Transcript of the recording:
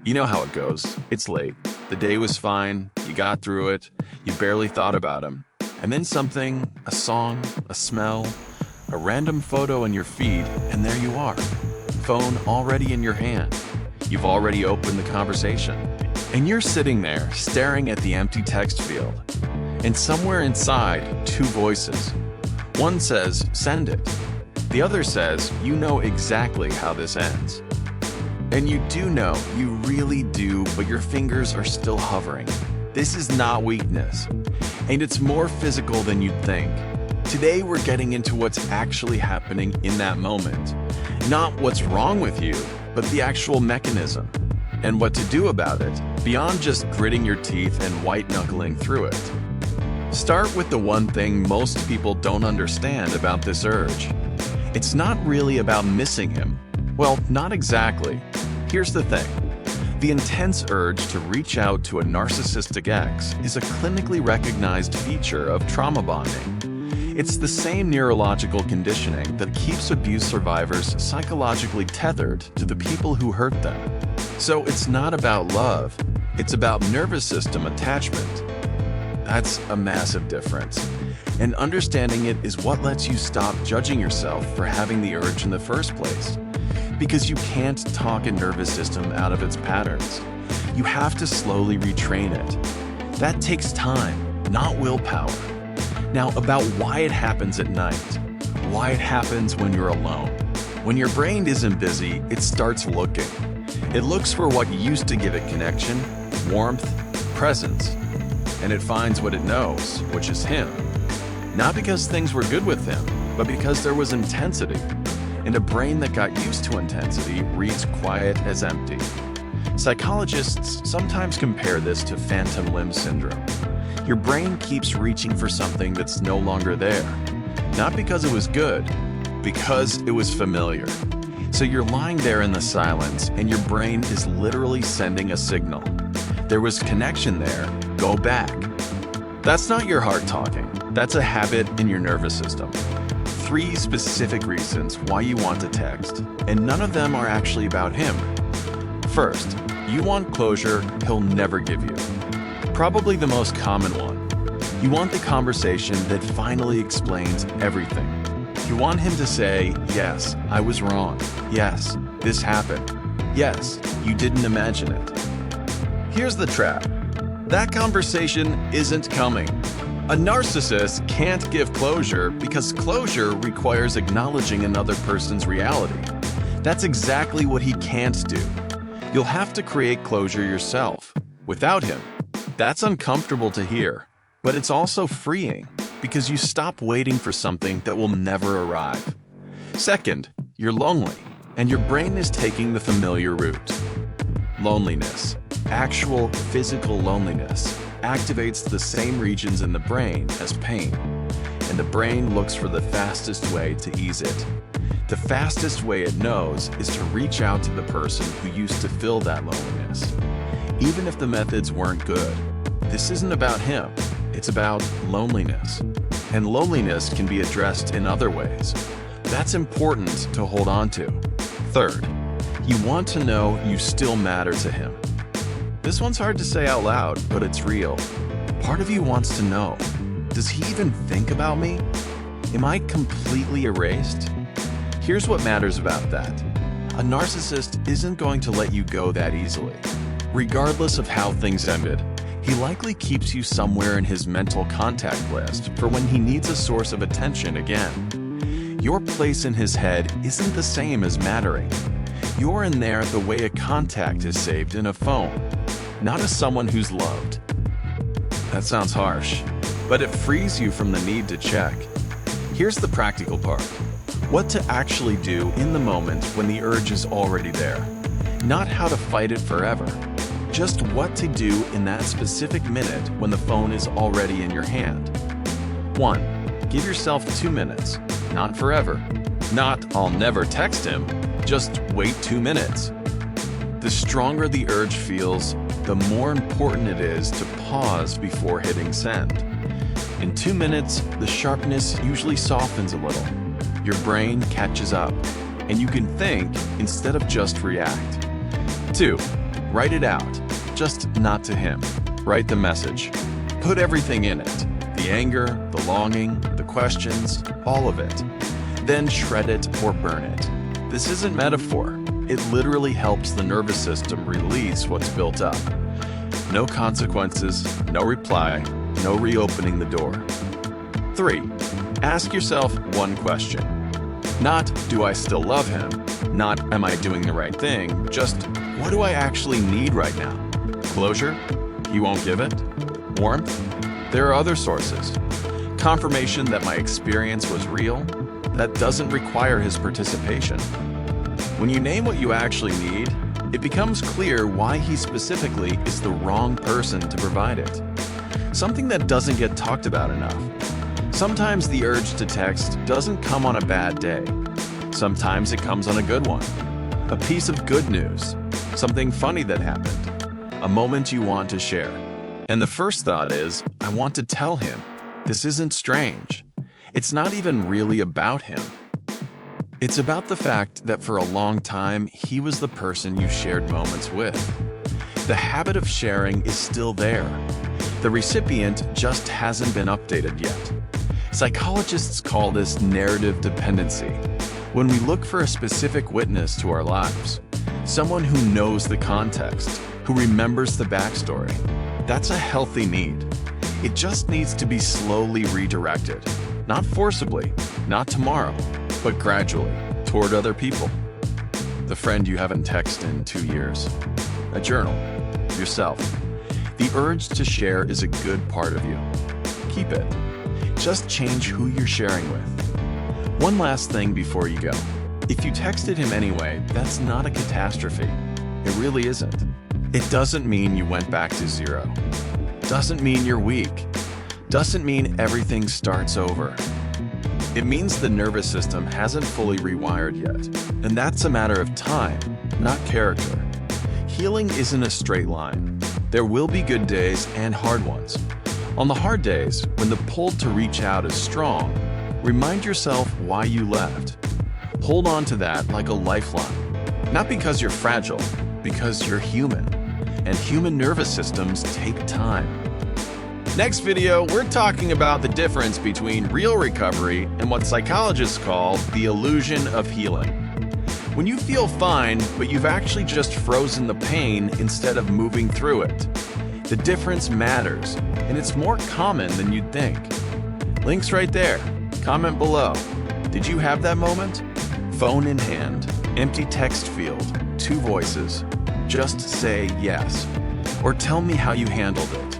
You know how it goes. It's late. The day was fine. You got through it. You barely thought about him. And then something, a song, a smell, a random photo in your feed, and there you are. Phone already in your hand. You've already opened the conversation. And you're sitting there, staring at the empty text field. And somewhere inside, two voices. One says, send it. The other says, you know exactly how this ends. And you do know, you really do, but your fingers are still hovering. This is not weakness. And it's more physical than you'd think. Today we're getting into what's actually happening in that moment. Not what's wrong with you, but the actual mechanism. And what to do about it, beyond just gritting your teeth and white-knuckling through it. Start with the one thing most people don't understand about this urge. It's not really about missing him. Well, not exactly. Here's the thing. The intense urge to reach out to a narcissistic ex is a clinically recognized feature of trauma bonding. It's the same neurological conditioning that keeps abuse survivors psychologically tethered to the people who hurt them. So it's not about love, it's about nervous system attachment. That's a massive difference. And understanding it is what lets you stop judging yourself for having the urge in the first place. Because you can't talk a nervous system out of its patterns. You have to slowly retrain it. That takes time, not willpower. Now, about why it happens at night. Why it happens when you're alone. When your brain isn't busy, it starts looking. It looks for what used to give it connection, warmth, presence. And it finds what it knows, which is him. Not because things were good with him, but because there was intensity. And a brain that got used to intensity reads quiet as empty. Psychologists sometimes compare this to phantom limb syndrome. Your brain keeps reaching for something that's no longer there. Not because it was good, because it was familiar. So you're lying there in the silence, and your brain is literally sending a signal. There was connection there, go back. That's not your heart talking. That's a habit in your nervous system. 3 specific reasons why you want to text, and none of them are actually about him. First, you want closure he'll never give you. Probably the most common one. You want the conversation that finally explains everything. You want him to say, yes, I was wrong. Yes, this happened. Yes, you didn't imagine it. Here's the trap. That conversation isn't coming. A narcissist can't give closure because closure requires acknowledging another person's reality. That's exactly what he can't do. You'll have to create closure yourself. Without him, that's uncomfortable to hear, but it's also freeing because you stop waiting for something that will never arrive. Second, you're lonely, and your brain is taking the familiar route. Loneliness, actual physical loneliness, activates the same regions in the brain as pain, and the brain looks for the fastest way to ease it. The fastest way it knows is to reach out to the person who used to fill that loneliness. Even if the methods weren't good, this isn't about him, it's about loneliness. And loneliness can be addressed in other ways. That's important to hold on to. Third, you want to know you still matter to him. This one's hard to say out loud, but it's real. Part of you wants to know, does he even think about me? Am I completely erased? Here's what matters about that. A narcissist isn't going to let you go that easily. Regardless of how things ended, he likely keeps you somewhere in his mental contact list for when he needs a source of attention again. Your place in his head isn't the same as mattering. You're in there the way a contact is saved in a phone, not as someone who's loved. That sounds harsh, but it frees you from the need to check. Here's the practical part. What to actually do in the moment when the urge is already there. Not how to fight it forever. Just what to do in that specific minute when the phone is already in your hand. 1. Give yourself 2 minutes. Not forever. Not, I'll never text him. Just wait 2 minutes. The stronger the urge feels, the more important it is to pause before hitting send. In 2 minutes, the sharpness usually softens a little. Your brain catches up, and you can think instead of just react. 2. Write it out, just not to him. Write the message. Put everything in it. The anger, the longing, the questions, all of it. Then shred it or burn it. This isn't metaphor. It literally helps the nervous system release what's built up. No consequences, no reply, no reopening the door. 3. Ask yourself one question. Not, do I still love him? Not, am I doing the right thing? Just, what do I actually need right now? Closure? He won't give it? Warmth? There are other sources. Confirmation that my experience was real? That doesn't require his participation. When you name what you actually need, it becomes clear why he specifically is the wrong person to provide it. Something that doesn't get talked about enough. Sometimes the urge to text doesn't come on a bad day. Sometimes it comes on a good one. A piece of good news, something funny that happened, a moment you want to share. And the first thought is, I want to tell him. This isn't strange. It's not even really about him. It's about the fact that for a long time, he was the person you shared moments with. The habit of sharing is still there. The recipient just hasn't been updated yet. Psychologists call this narrative dependency. When we look for a specific witness to our lives, someone who knows the context, who remembers the backstory, that's a healthy need. It just needs to be slowly redirected. Not forcibly, not tomorrow, but gradually, toward other people. The friend you haven't texted in 2 years. A journal. Yourself. The urge to share is a good part of you. Keep it. Just change who you're sharing with. One last thing before you go. If you texted him anyway, that's not a catastrophe. It really isn't. It doesn't mean you went back to zero. Doesn't mean you're weak. Doesn't mean everything starts over. It means the nervous system hasn't fully rewired yet, and that's a matter of time, not character. Healing isn't a straight line. There will be good days and hard ones. On the hard days, when the pull to reach out is strong, remind yourself why you left. Hold on to that like a lifeline. Not because you're fragile, because you're human. And human nervous systems take time. Next video, we're talking about the difference between real recovery and what psychologists call the illusion of healing. When you feel fine, but you've actually just frozen the pain instead of moving through it. The difference matters, and it's more common than you'd think. Links right there. Comment below. Did you have that moment? Phone in hand, empty text field, 2 voices. Just say yes, or tell me how you handled it.